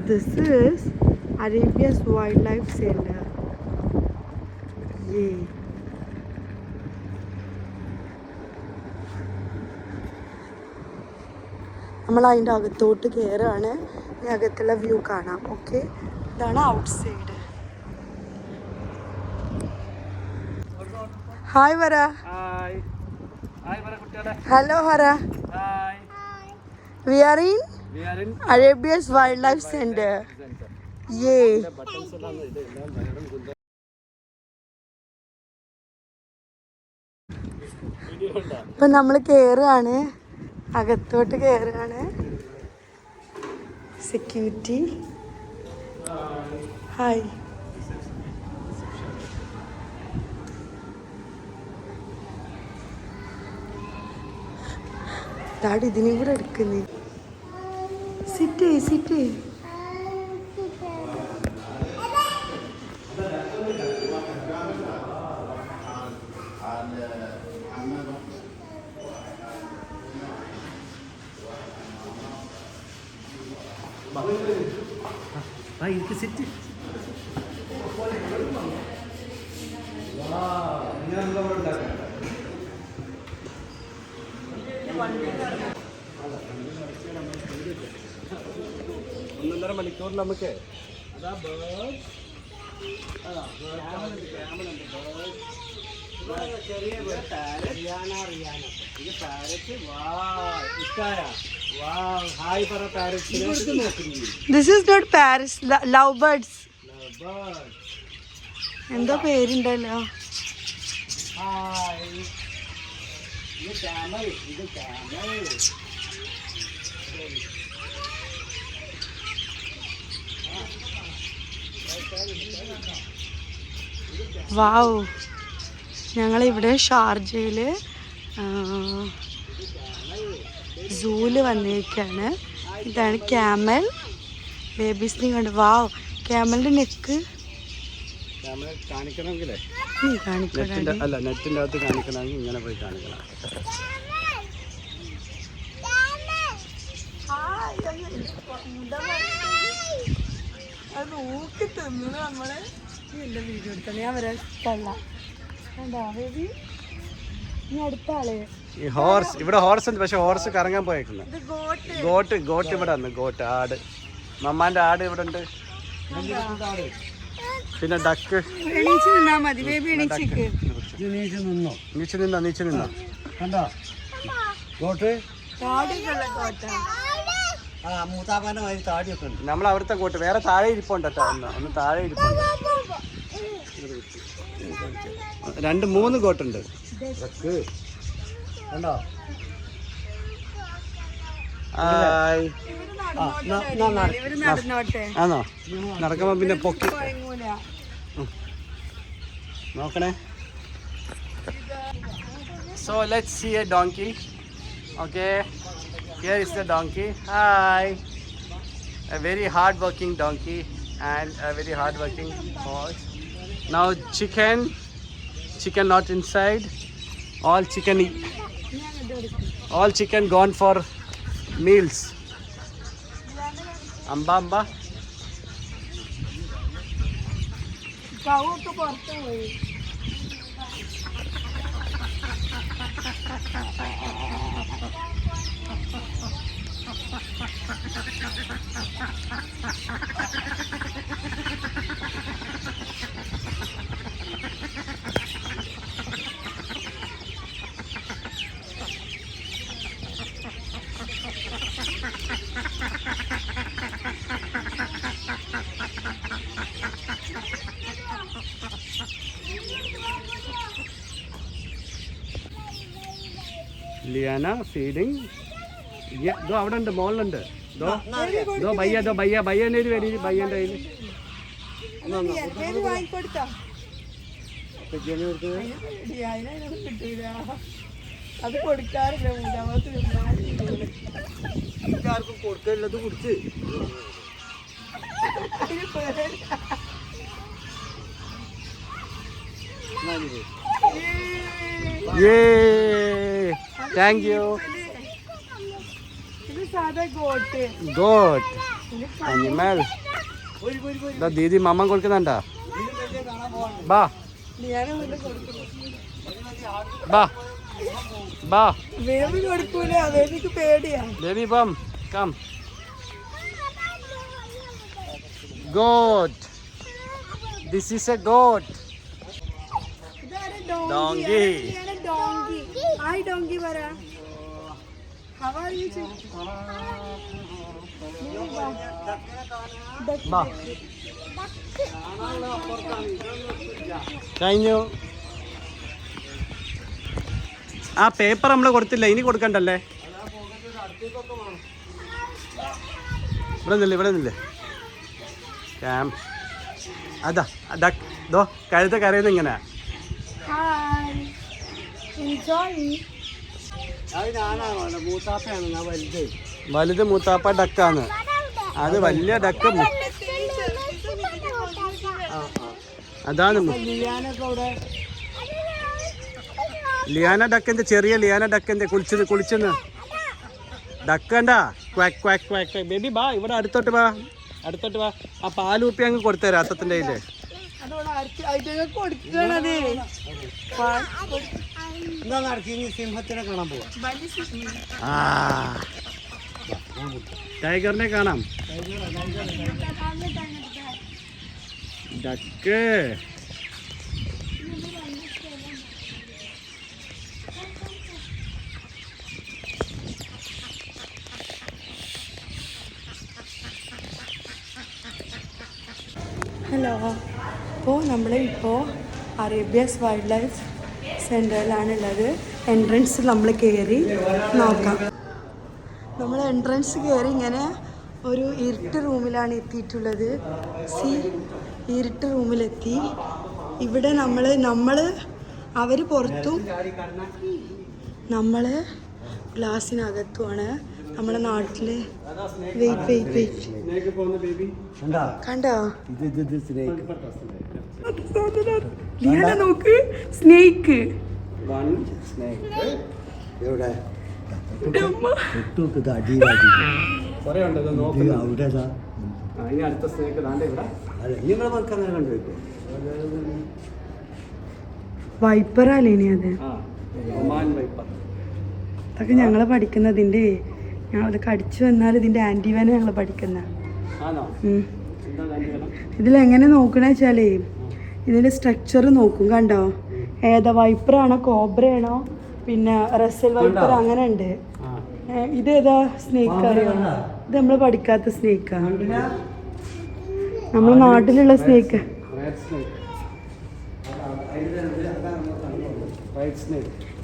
This is Arabia's Wildlife Center. Yay. നമ്മൾ അതിൻ്റെ അകത്തോട്ട് കയറുകയാണ്. ഇനി അകത്തുള്ള വ്യൂ കാണാം. ഓക്കെ, ഇതാണ് ഔട്ട് സൈഡ്. ഹായ് വര. Hello Hara. We are in Arabia's Wildlife Center. Yay. ഇപ്പം നമ്മൾ കയറുകയാണ്, അകത്തോട്ട് കയറുകയാണ്. Security hi. ഡാഡി ഇതിനെയും കൂടെ എടുക്കുന്നേ. Sit sit. എനിക്ക് സിറ്റ്. ഒന്നൊന്നര മണിക്കൂറിൽ നമുക്ക് ചെറിയ This is not parrots, lovebirds. എന്തോ പേരുണ്ടല്ലോ. വാവ്, ഞങ്ങളിവിടെ ഷാർജയിൽ സൂല് വന്നിരിക്കുകയാണ്. ഇതാണ് ക്യാമൽ. ബേബീസിനെ കണ്ട്. വാവ്, ക്യാമലിൻ്റെ നെക്ക് കാണിക്കണമെങ്കിലേ അല്ല നെറ്റിൻ്റെ അകത്ത് കാണിക്കണമെങ്കിൽ ഇങ്ങനെ പോയി കാണിക്കണം. അത് ഊക്കി തിന്നു നമ്മള്. എൻ്റെ വീഡിയോ എടുത്തത് ഞാൻ വരാൻ ഇഷ്ടമല്ല. എന്താ ബേബി, ഇനി അടുത്ത ആള്. ഈ ഹോർസ് ഇവിടെ ഹോർസ് ഉണ്ട്, പക്ഷെ ഹോർസ് കറങ്ങാൻ പോയേക്കുന്നത്. ഗോട്ട് ഗോട്ട് ഇവിടെ വന്ന് ഗോട്ട് ആട്, മമ്മാന്റെ ആട് ഇവിടെ ഉണ്ട്. പിന്നെ ഡക്ക്. എണീച്ച് നിന്നാ മതി ബേബി, എണീച്ചിക്ക്. നീച്ച് നിന്നോ കണ്ടോ ഗോട്ട്. നമ്മൾ അവിടുത്തെ ഗോട്ട് വേറെ താഴെ ഇരിപ്പുണ്ട് കേട്ടോ. ഒന്ന് താഴെ ഇരിപ്പുണ്ട്. 2-3 ഗോട്ടുണ്ട്. കണ്ടോ. ആണോ നടക്കുമ്പോ പിന്നെ പൊക്കി നോക്കണേ. So let's see a donkey. Okay, here is the donkey. Hi. A very hard working donkey and a very hard working horse. Now chicken not inside. All chicken gone for meals. Amba കൗക്ക് പുറത്ത് പോയി. Liana feeding. Yeah, do അവിടെ ഉണ്ട്, മോളിലുണ്ട്. ദോ ബയ്യൻ്റെ ഒരു വരി. ബയ്യൻ്റെ കയ്യിൽ അത് കൊടുക്കാറില്ല. ആർക്കും കൊടുക്കാനുള്ളത് കുടിച്ച്. Thank you. ഇത് സാധാ ഗോട്ട്. Goat. അനിമൽ. ദീദി മമ്മ കൊടുക്കുന്നുണ്ടാ? ബാ ബാ ബാ. ബേബി കൊടുക്കൂല, ബേബിക്ക് പേടിയാ. ബേബി ബം come. Goat. This is a goat. Donkey. Donkey. Hi donkey bara. How are you? ബാ. കഴിഞ്ഞു. ആ പേപ്പർ നമ്മൾ കൊടുത്തില്ല, ഇനി കൊടുക്കണ്ടല്ലേ? ഇവിടെ നില്ലേ ക്യാം. അതാ ദോ കഴുത കരയുന്നത് ഇങ്ങനെ. വലുത് മൂത്താപ്പ ഡക്കാണ്. അത് വലിയ ഡക്ക്. അതാണ് ലിയാന ഡക്കിന്റെ, ചെറിയ ലിയാന ഡക്കിന്റെ കുളിച്ചെന്ന് ഡക്കണ്ടാ. Quack quack quack. ബേബി ബാ, ഇവിടെ അടുത്തോട്ട് വാ. ആ പാലൂപ്പി അങ്ങ് കൊടുത്തേരാ അത്തത്തിന്റെ കയ്യില്. സിംഹത്തിനെ കാണാൻ പോവാ. ടൈഗറിനെ കാണാം. ഡക്ക്. ഹലോ, അപ്പോൾ നമ്മളിപ്പോൾ അറേബ്യാസ് വൈൽഡ് ലൈഫ് സെൻറ്ററിലാണുള്ളത്. എൻട്രൻസ് നമ്മൾ കയറി നോക്കാം. നമ്മൾ എൻട്രൻസ് കയറി ഇങ്ങനെ ഒരു ഇരുട്ട് റൂമിലാണ് എത്തിയിട്ടുള്ളത്. ഇരുട്ട് റൂമിലെത്തി. ഇവിടെ നമ്മൾ അവർ പുറത്തും നമ്മൾ ഗ്ലാസ്സിനകത്തുമാണ്. നമ്മുടെ നാട്ടിൽ വെയിറ്റ് കണ്ടോ? ലിയാന നോക്ക്, സ്നേക്ക്. വൈപ്പറല്ലേ ഇനി അത്? അതൊക്കെ ഞങ്ങള് പഠിക്കുന്നതിൻ്റെ, ഞങ്ങളത് കടിച്ചു വന്നാൽ ഇതിൻ്റെ ആൻറ്റിവനെ ഞങ്ങൾ പഠിക്കുന്ന. ഇതിലെങ്ങനെ നോക്കണ വെച്ചാലേ ഇതിൻ്റെ സ്ട്രക്ചർ നോക്കും. കണ്ടോ? ഏതാ വൈപ്പറാണോ കോബ്രയാണോ പിന്നെ റസൽ വൈപ്പർ അങ്ങനെ ഉണ്ട്. ഇതേതാ സ്നേക്ക് അറിയോ? ഇത് നമ്മൾ പഠിക്കാത്ത സ്നേക്കാ, നമ്മളെ നാട്ടിലുള്ള സ്നേക്ക്.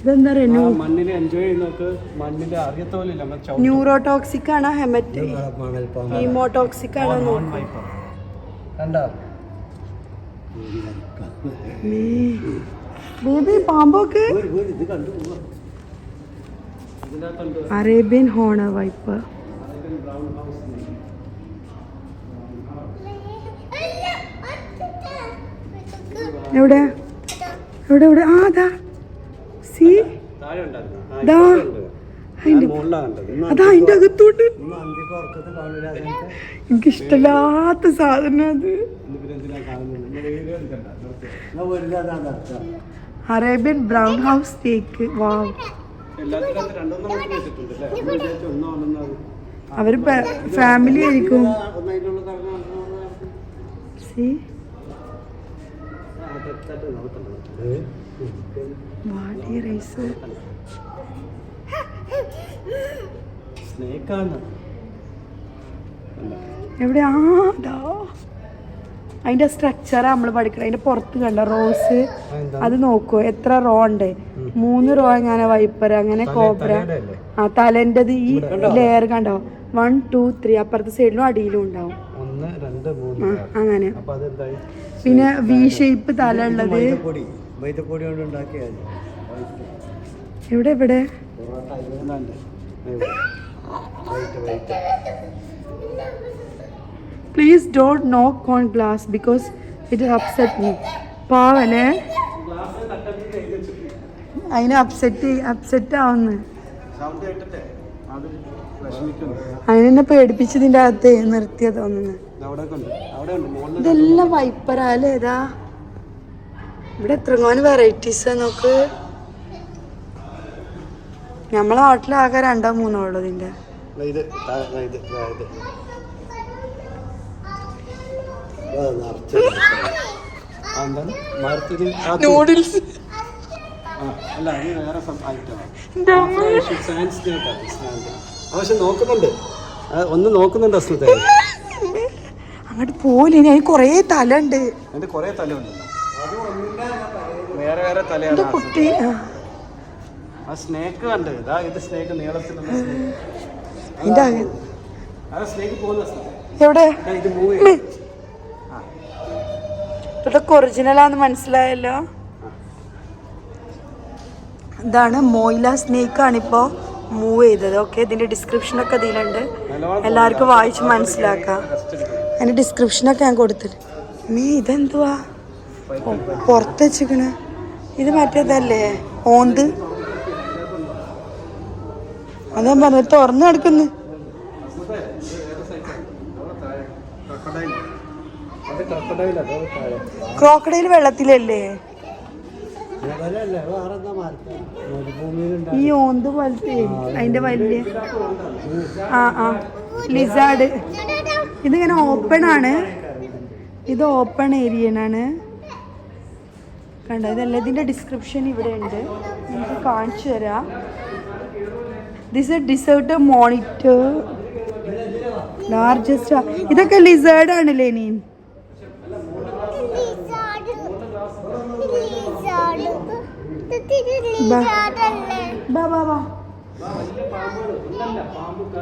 ഇതെന്താ പറയുക, ന്യൂറോടോക്സിക് ആണോ ഹീമോടോക്സിക് ആണോ നോക്കും. ബേബി പാമ്പോക്ക് അറേബ്യൻ ഹോണർ വൈപ്പർ. എവിടെ എവിടെ എവിടെ? ആ അതാ സി, അതാ അതിൻ്റെ അകത്തോട്ട്. എനിക്കിഷ്ടമില്ലാത്ത സാധനം അത്. അറേബ്യൻ ബ്രൗൺ ഹൗസ് സ്റ്റേക്ക്. വാവ്. അവര് ഫാമിലി ആയിരിക്കും. വാടി റൈസ്. എവിടെ? ആ അതാ അതിന്റെ സ്ട്രക്ചറാ നമ്മൾ പഠിക്കണം. അതിന്റെ പുറത്ത് കണ്ട റോസ്, അത് നോക്കൂ എത്ര റോ ഉണ്ട്. 3 റോ അങ്ങനെ വൈപ്പർ, അങ്ങനെ കോബ്ര. ആ തലൻ്റെത് ഈ ലെയർ കണ്ടോ? 1 2 3 അപ്പുറത്തെ സൈഡിലും അടിയിലും ഉണ്ടാവും. അങ്ങനെ പിന്നെ വി ഷേപ്പ് തല ഉള്ളത്. എവിടെ എവിടെ? Please don't knock on glass because it upset me. പാവനെ അതിനെ അപ്സെറ്റ് ആവുന്നു. അത് വിഷമിക്കുന്നു. അതിനെ പേടിപ്പിച്ചതിൻ്റെ അകത്ത് നിർത്തിയ തോന്നുന്നു. അവിടെ ഉണ്ട് മോളിൽ. ഇതെല്ലാം വൈപ്പറാല്ലേ ഏതാ? ഇവിടെ എത്രങ്ങാനും വെറൈറ്റീസാ നോക്ക്. നമ്മളെ നാട്ടിലാകെ 2-3 ഉള്ളു ഇതിന്റെ. ഇത് നൂഡിൽസ് അല്ല, അത് വേറെ പക്ഷെ നോക്കുന്നുണ്ട്, ഒന്ന് നോക്കുന്നുണ്ട് അസ്ലത്തെ. അങ്ങോട്ട് പോലെ അതിന് കൊറേ തല ഉണ്ട്. അതിന്റെ കൊറേ തല ഉണ്ടല്ലോ, വേറെ വേറെ തലയാണ്. കുട്ടി ആ സ്നേക്ക് കണ്ട്, ഇതാ ഇത് സ്നേക്ക്, നീളത്തിലുള്ള സ്നേക്ക്. സ്നേക്ക് പോകുന്ന എവിടെ? ഇത് മൂവ് ചെയ്യും. ഇതൊക്കെ ഒറിജിനലാന്ന് മനസ്സിലായല്ലോ. ഇതാണ് മോയില സ്നേക്ക് ആണിപ്പോൾ മൂവ് ചെയ്തത്. ഓക്കെ, ഇതിൻ്റെ ഡിസ്ക്രിപ്ഷനൊക്കെ ഇതിലുണ്ട്, എല്ലാവർക്കും വായിച്ച് മനസ്സിലാക്കാം. അതിൻ്റെ ഡിസ്ക്രിപ്ഷനൊക്കെ ഞാൻ കൊടുത്തിട്ട്. ഇതെന്തുവാ പുറത്ത് വെച്ചിക്കണ്? ഇത് മറ്റേതല്ലേ ഓന്ത്? അതാ പറഞ്ഞത് തുറന്നു കിടക്കുന്നു. ക്രോക്കഡൈൽ വെള്ളത്തിലല്ലേ? ഈ ഓന്ത് പോലത്തെ അതിന്റെ വലിയ ലിസാർഡ്. ഇതിങ്ങനെ ഓപ്പൺ ആണ്, ഇത് ഓപ്പൺ ഏരിയനാണ്. കണ്ടോ, ഇതല്ല ഇതിന്റെ ഡിസ്ക്രിപ്ഷൻ ഇവിടെ ഉണ്ട്, നമുക്ക് കാണിച്ചു തരാം. This A dessert monitor largest. ഇതൊക്കെ ലിസേർഡ് ആണ് ലെനിൻ.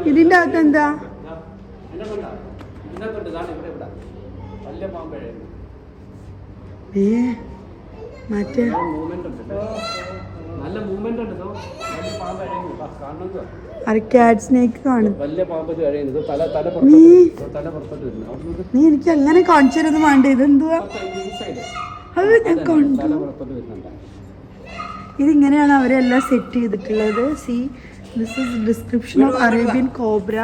ഇതിന്റെ അകത്ത് എന്താ? മറ്റേ കാറ്റ് സ്നേക്ക് കാണും. നീ എനിക്ക് അങ്ങനെ കാണിച്ചു തരുന്നത് വേണ്ട. ഇതെന്തുവാ? അത് ഞാൻ കണ്ടു. ഇതിങ്ങനെയാണ് അവരെല്ലാം സെറ്റ് ചെയ്തിട്ടുള്ളത്. See this is description of Arabian cobra,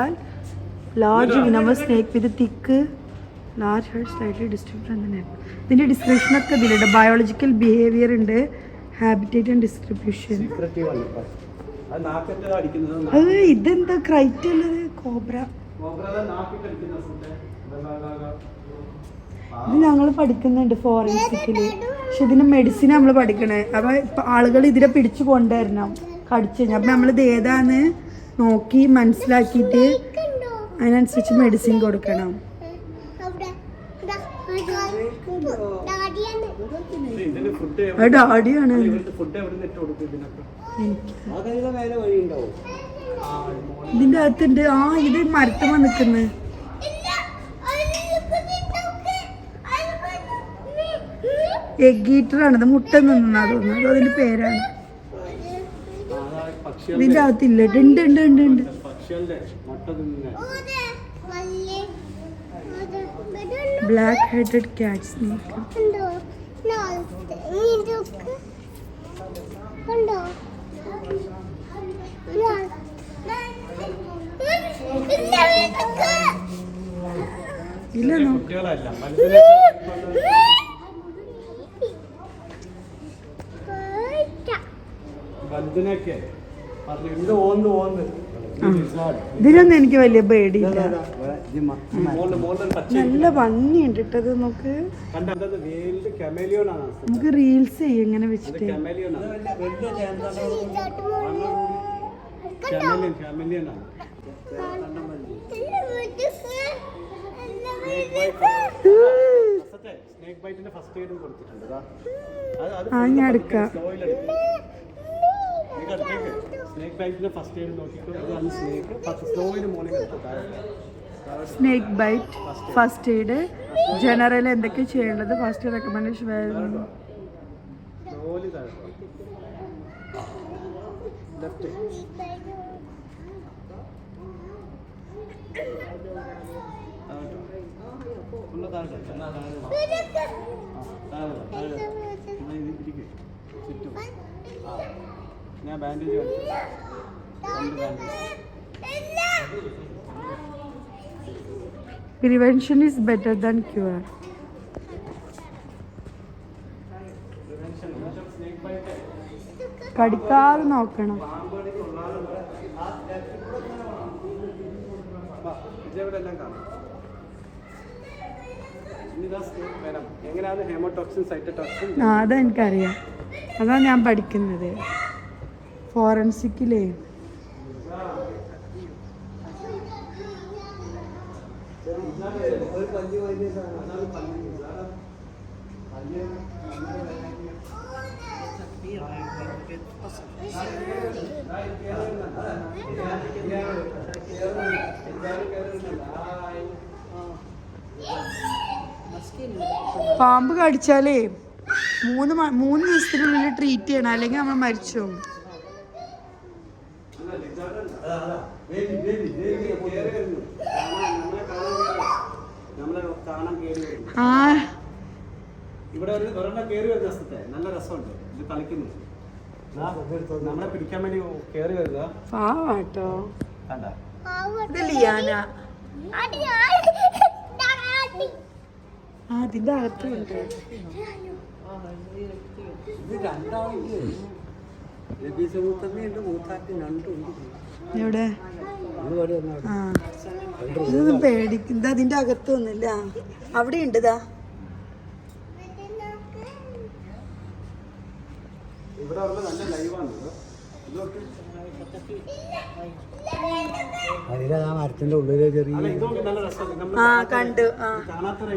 large venomous snake with thick large head slightly distribution. ഇതിൻ്റെ ഡിസ്ക്രിപ്ഷനൊക്കെ ഇതിലുണ്ട്. ബയോളജിക്കൽ ബിഹേവിയർ ഉണ്ട്, ഹാബിറ്റേറ്റ് ആൻഡ് ഡിസ്ട്രിബ്യൂഷൻ. അത് ഇതെന്താ ക്രൈറ്റ് ഉള്ളത്? കോബ്ര. ഇത് ഞങ്ങൾ പഠിക്കുന്നുണ്ട് ഫോറൻസിക്കില്, പക്ഷെ ഇതിന് മെഡിസിൻ നമ്മൾ പഠിക്കണേ. അപ്പൊ ആളുകൾ ഇതിനെ പിടിച്ചു കൊണ്ടുവരണം കടിച്ചു കഴിഞ്ഞാൽ. അപ്പൊ നമ്മളിത് ഏതാന്ന് നോക്കി മനസ്സിലാക്കിയിട്ട് അതിനനുസരിച്ച് മെഡിസിൻ കൊടുക്കണം. ഡാഡിയാണ്. ഇതിന്റെ അകത്തുണ്ട്. ഇത് മരത്തമ്മ നിക്കുന്നത്. എഗ് ഈറ്ററാണ്. ഇത് മുട്ട നിന്നാ തോന്നുന്നു, അത് അതിന്റെ പേരാണ്. ഇതിന്റെ അകത്തില്ല. ഉണ്ട് ഉണ്ട് ഉണ്ട് ഉണ്ട്. ബ്ലാക്ക് ഹെഡഡ് കാറ്റ് സ്നേക്ക്. ഇല്ല ഇതിലൊന്നും എനിക്ക് വലിയ പേടിയില്ല. നല്ല ഭംഗിയുണ്ട് ഇട്ടത്. നമുക്ക് നമുക്ക് റീൽസ് ചെയ്യും ഇങ്ങനെ വെച്ചിട്ട്. ഞാൻ എടുക്കാം. Snake bite first aid general എന്തൊക്കെ ചെയ്യേണ്ടത്, ഫസ്റ്റ് റെക്കമെൻഡേഷൻ വരുന്നു. ഞാൻ bandage Prevention is better than cure. കടിക്കാതെ നോക്കണം. ആ അതെനിക്കറിയാം, അതാ ഞാൻ പഠിക്കുന്നത് ഫോറൻസിക്കിലേ. പാമ്പ് കടിച്ചാലേ 3 ദിവസത്തിനുള്ളിൽ ട്രീറ്റ് ചെയ്യണം, അല്ലെങ്കിൽ നമ്മൾ മരിച്ചു പോകും. ആ ഇവിടെ നല്ല രസമുണ്ട് ഇത് കളിക്കുന്നു. നമ്മളെ പിടിക്കാൻ വേണ്ടി കേറി വരുക. പാവാട്ടോ. ഇത് ലിയാന. അതിന്റെ അകത്തുണ്ട്. എവിടെ? ആ ഇതൊന്നും പേടിക്കുന്നത് അതിന്റെ അകത്തൊന്നുമില്ല, അവിടെ ഉണ്ട്. ഇതാ ഇവിടെ നല്ല ലൈവാണ്. മരത്തിന്റെ ഉള്ളിലെ ചെറിയ ആ കണ്ടു. ആ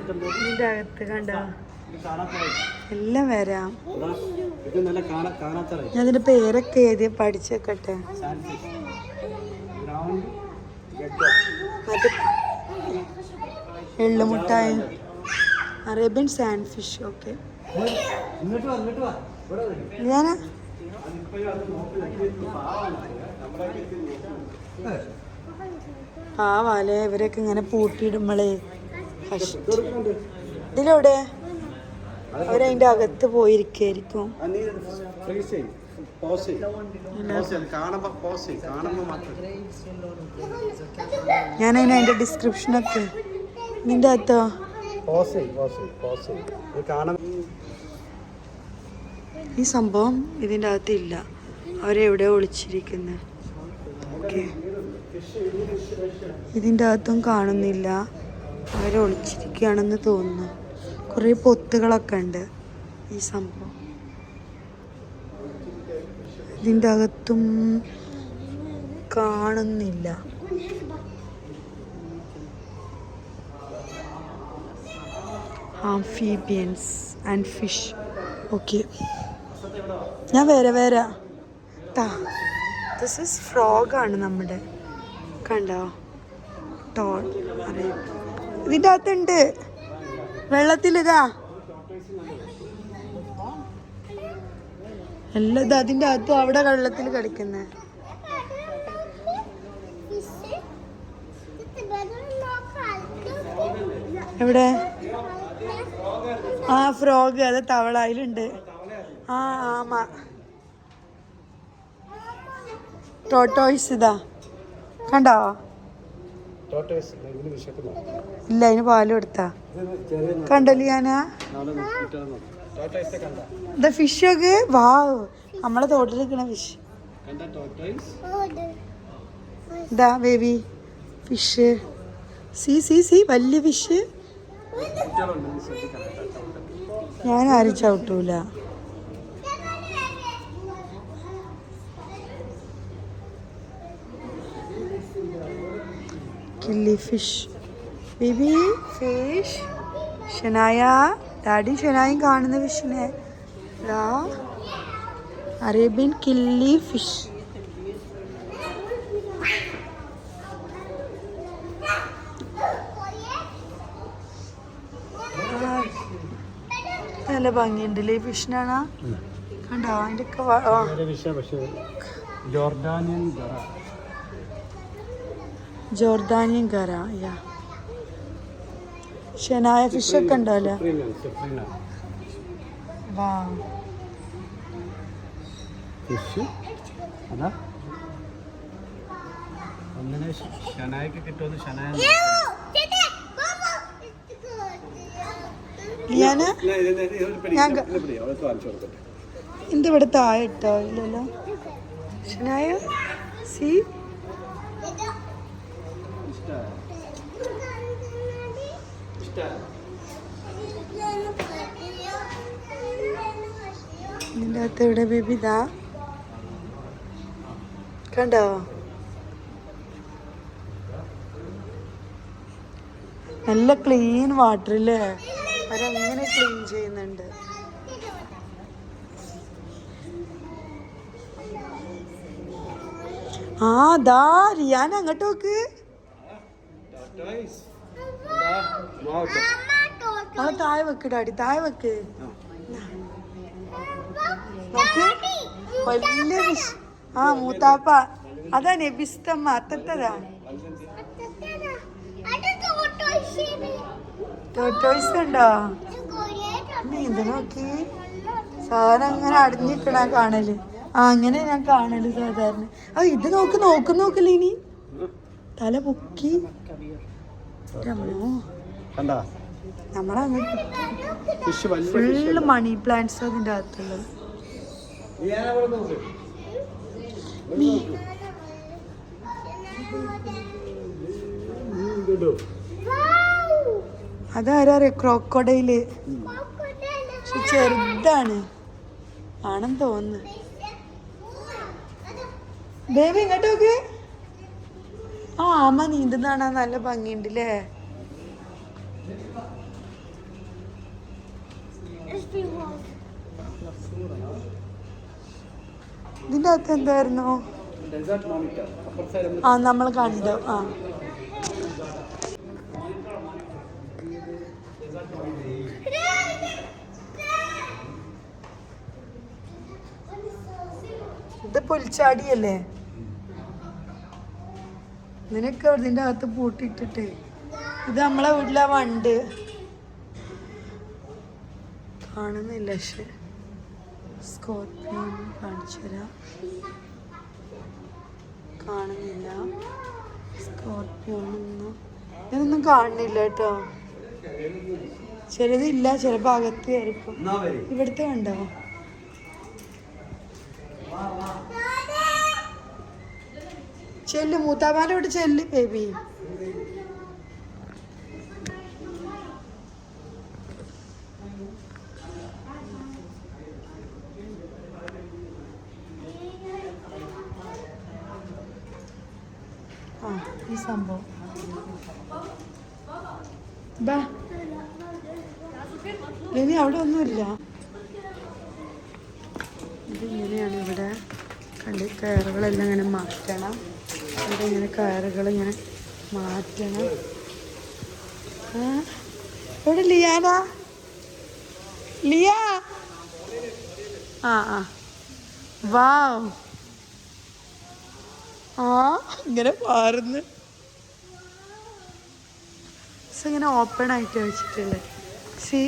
ഇതിന്റെ അകത്ത് കണ്ടോ? എല്ലാം വരാം. ഞാൻ അതിന്റെ പേരൊക്കെ എഴുതി പഠിച്ചേക്കട്ടെ. മറ്റേ എള്ളുമുട്ടായി, അറേബ്യൻ സാൻഡ് ഫിഷ്. ഓക്കെ ഞാൻ പാവാലേ ഇവരൊക്കെ ഇങ്ങനെ പൂട്ടിയിടുമ്പളേ കഷ്ടം. ഇതിലെവിടെ അവരതിന്റെ അകത്ത് പോയിരിക്കായിരിക്കും. ഞാനതിന് അതിന്റെ ഡിസ്ക്രിപ്ഷനൊക്കെ നിന്റെ അകത്തോ ഈ സംഭവം ഇതിൻ്റെ അകത്തില്ല, അവരെവിടെ ഒളിച്ചിരിക്കുന്നത്. ഓക്കെ ഇതിൻ്റെ അകത്തും കാണുന്നില്ല, അവരെ ഒളിച്ചിരിക്കുകയാണെന്ന് തോന്നുന്നു. കുറേ പൊത്തുകളൊക്കെ ഉണ്ട് ഈ സംഭവം. ഇതിൻ്റെ അകത്തും കാണുന്നില്ല. Amphibians and fish. ഓക്കെ ഞാൻ വേറെ ദിസ് ഈസ് ഫ്രോഗാണ് നമ്മുടെ. കണ്ടോ ടോൾ അറിയാം ഇതിൻ്റെ അകത്തുണ്ട് വെള്ളത്തിലിതാ എല്ലാം. ഇത് അതിൻ്റെ അകത്തും അവിടെ വെള്ളത്തിൽ കളിക്കുന്നത്. എവിടെ? ആ ഫ്രോഗ്, അത് തവള അതിലുണ്ട്. ആ ആമാ ടോട്ടോയ്സ്. ഇതാ കണ്ടോ? ഇല്ല അതിന് പാല് കൊടുത്താ കണ്ടല്ലോ ഞാനാ. ഇത് ഫിഷൊക്കെ വാവ്, നമ്മളെ തോട്ടിൽ നിൽക്കണ ഫിഷ്. ഇതാ ബേബി ഫിഷ്. സി വലിയ ഫിഷ്. ഞാൻ ആരും ചവിട്ടൂല. Killifish, baby fish. Shanaya daddy ഷനായും കാണുന്ന ഫിഷിനെ. Arabian കില്ലി fish. നല്ല ഭംഗിയുണ്ടല്ലേ ഈ ഫിഷിനാണ്. കണ്ടോ അതിൻ്റെ ജോർദാനിയൻ ഗറ. ഷനായ ഫിഷൊക്കെ ഉണ്ടല്ലോ. വാ ഒന്നിനെ ഷനായിക്ക് കിട്ടുമെന്ന് ഷനായ ലിയാന എന്റെ ഇവിടെ താഴെ ഇട്ടോ ഇല്ലല്ലോ ഷനായ സി നിന്റെ അകത്ത് എവിടെ ബേബി ഇതാ കണ്ടോ നല്ല ക്ലീൻ വാട്ടർ അല്ലേ അവരങ്ങനെ ക്ലീൻ ചെയ്യുന്നുണ്ട് ആ ദാ റിയാൻ അങ്ങോട്ട് നോക്ക് ആ താഴെ വെക്ക് ഡാഡി താഴെ വെക്ക് നോക്ക് വലിയ ഫിഷ് ആ മൂത്താപ്പ അതാ നബിസ്തമ്മ അത്തത്തതാ ടോട്ടോയ്സ് ഉണ്ടോ നീന്ത നോക്കി സാധനം അങ്ങനെ അടിഞ്ഞിക്കണ കാണല് ആ അങ്ങനെ ഞാൻ കാണല് സാധാരണ ആ ഇത് നോക്കല്ലേ ഇനി തല പൊക്കി നമ്മളങ്ങോട്ട് ഫുള്ള് മണി പ്ലാന്റ്സ് അതിൻ്റെ അകത്തുള്ളത് അതാരാ ക്രോക്കോഡൈല് പക്ഷെ ചെറുതാണ് ആണെന്ന് തോന്നുന്നു ബേബി ഇങ്ങോട്ട് നോക്ക് ആ ആമ നീന്തുന്നാണ് നല്ല ഭംഗിയുണ്ട് അല്ലേ ഇതിൻ്റെ അകത്ത് എന്തായിരുന്നു ആ നമ്മൾ കണ്ടു ആ ഇത് പുൽച്ചാടിയല്ലേ നിനക്ക് ഇതിൻ്റെ അകത്ത് പൂട്ടിയിട്ടിട്ടേ ഇത് നമ്മളെ വീട്ടിലെ വണ്ട് കാണുന്നില്ല പക്ഷെ സ്കോർപ്പിയോൺ കാണിച്ചു തരാം കാണുന്നില്ല സ്കോർപ്പിയോണൊന്നും ഇതൊന്നും കാണുന്നില്ല കേട്ടോ ചിലതില്ല ചില ഭാഗത്ത് ആയിരിക്കും ഇവിടുത്തെ കണ്ടോ ചെല്ല് മൂത്താമാൻ്റെ ഇവിടെ ചെല്ല് ബേബി ആ ഈ സംഭവം ബാ ഇനി അവിടെ ഒന്നുമില്ല ഇതിങ്ങനെയാണ് ഇവിടെ കണ്ട് കയറുകളെല്ലാം ഇങ്ങനെ മാറ്റണം ഇവിടെ ഇങ്ങനെ കയറുകൾ ഇങ്ങനെ മാറ്റണം എവിടെ ലിയാനാ ലിയ ആ ആ വാവ് ആ ഇങ്ങനെ മാറുന്നു ഇങ്ങനെ ഓപ്പൺ ആയിട്ട് വെച്ചിട്ടുണ്ട് സി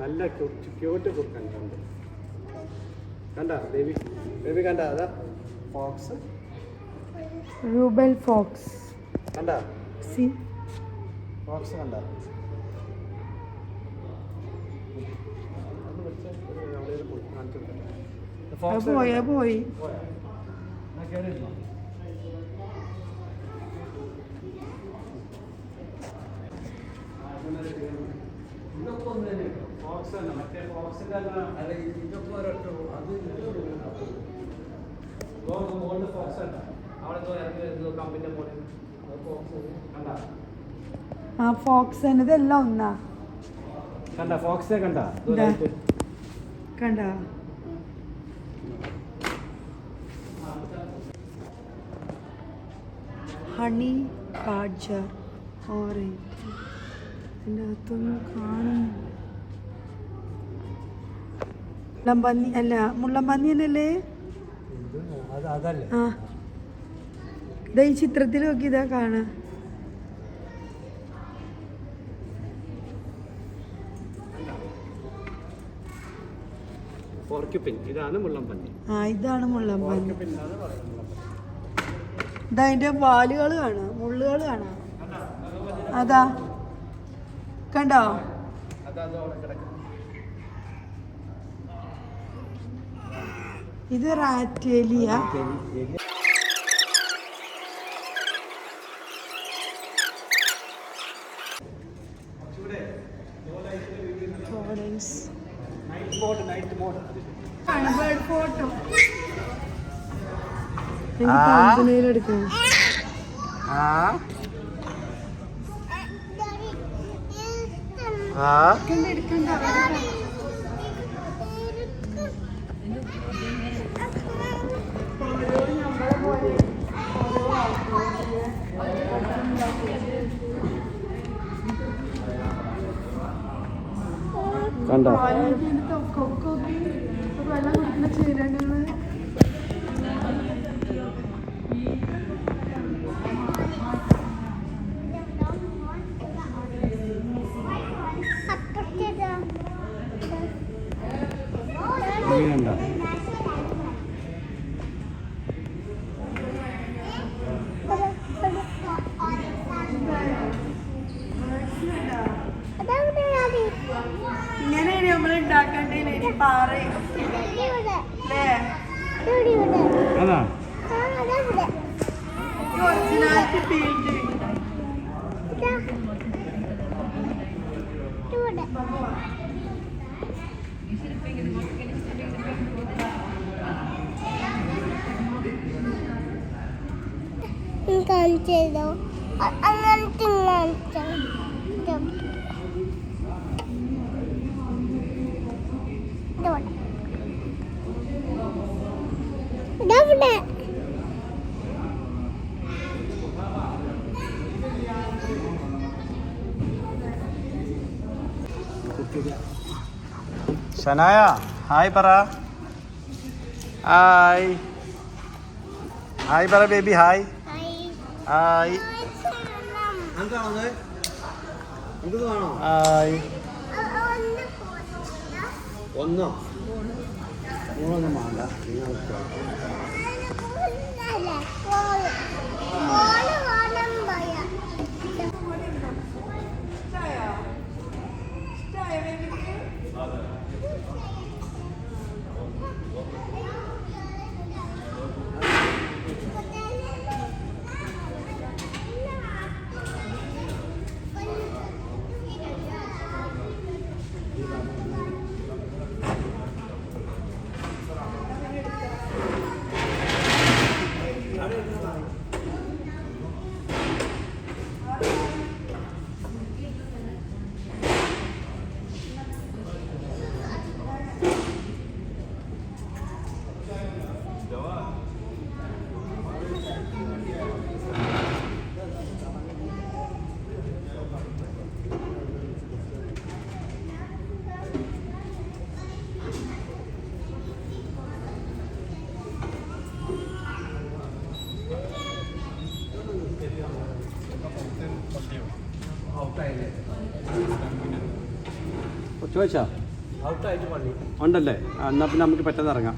നല്ല ക്യൂട്ട് കുറുക്കൻ കണ്ടു കണ്ട ബേബി ബേബി കണ്ട അതാ ഫോക്സ് റൂബൽ ഫോക്സ് കണ്ട സി ഫോക്സ് കണ്ട പോയി മറ്റേ ഫോക്സിന്റെ ആ ഫോക്സ് ഇതെല്ലാം ഒന്നാ കണ്ട ഫോക്സേ കണ്ട കണ്ട ഹണി കാഡ്ജർ ഓറഞ്ച് ഇതിൻ്റെ അകത്തൊന്നും കാണുന്നു. മുള്ളംപന്നി അല്ല, മുള്ളംപന്നി തന്നെയല്ലേ? ആ ഇതാ ഈ ചിത്രത്തിൽ നോക്കി ഇതാ കാണാ. ഇതാണ് മുള്ളംപന്നി. ആ ഇതാണ് മുള്ളംപന്നി. ഇതാ അതിന്റെ വാലുകൾ കാണാം, മുള്ളുകൾ കാണാം. അതാ കണ്ടോ? ഇത് റാറ്റേലിയ. ഫോട്ടോ എടുക്കാം. കണ്ടോ? വെള്ളം കുടിക്കുന്ന ചേരങ്ങള്. കണ്ടോ? ഇങ്ങനെയാണ് നമ്മൾ ഉണ്ടാക്കേണ്ടത്. പാറയും അതാ ഒറിജിനാലിറ്റി ഫീൽഡ്. കാണിച്ചോ അങ്ങനത്തെ ഇതവിടെ ഷനായ ഹായ് പറ. ഹായ് ഹായ് പറ ബേബി. Hi hi hi. ഒന്നോ മൂന്നൊന്നും വേണ്ട. ചോദിച്ചാ ഉണ്ടല്ലേ? എന്നാ പിന്നെ നമുക്ക് പെട്ടെന്ന് ഇറങ്ങാം.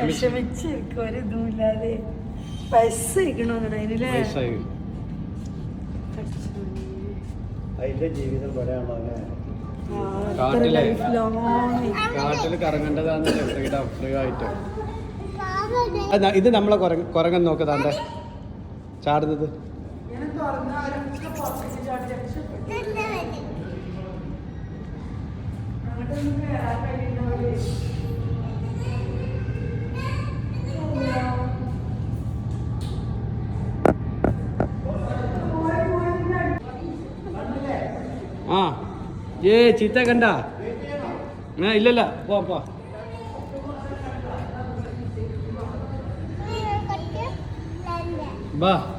വിഷമിച്ചിരിക്കും ഒരിതുമില്ലാതെ. പൈസ അതിന്റെ ജീവിതം പറയാണോ അല്ലേ? കാട്ടില് കറങ്ങേണ്ടതാണ് ഫ്രീ ആയിട്ട്. ഇത് നമ്മളെ കുരങ്ങൻ നോക്കതാണ്ടേ ചാടുന്നത്. ഇങ്ങനെ തുറന്ന് അവരൊക്കെ പുറത്തേക്ക് ചാടി രക്ഷപ്പെട്ടു. അങ്ങോട്ടൊന്നും കയറാൻ കഴിയുന്നവര് ആ ചീത്ത കണ്ട ഇല്ലല്ല പോ ബാ. Mama.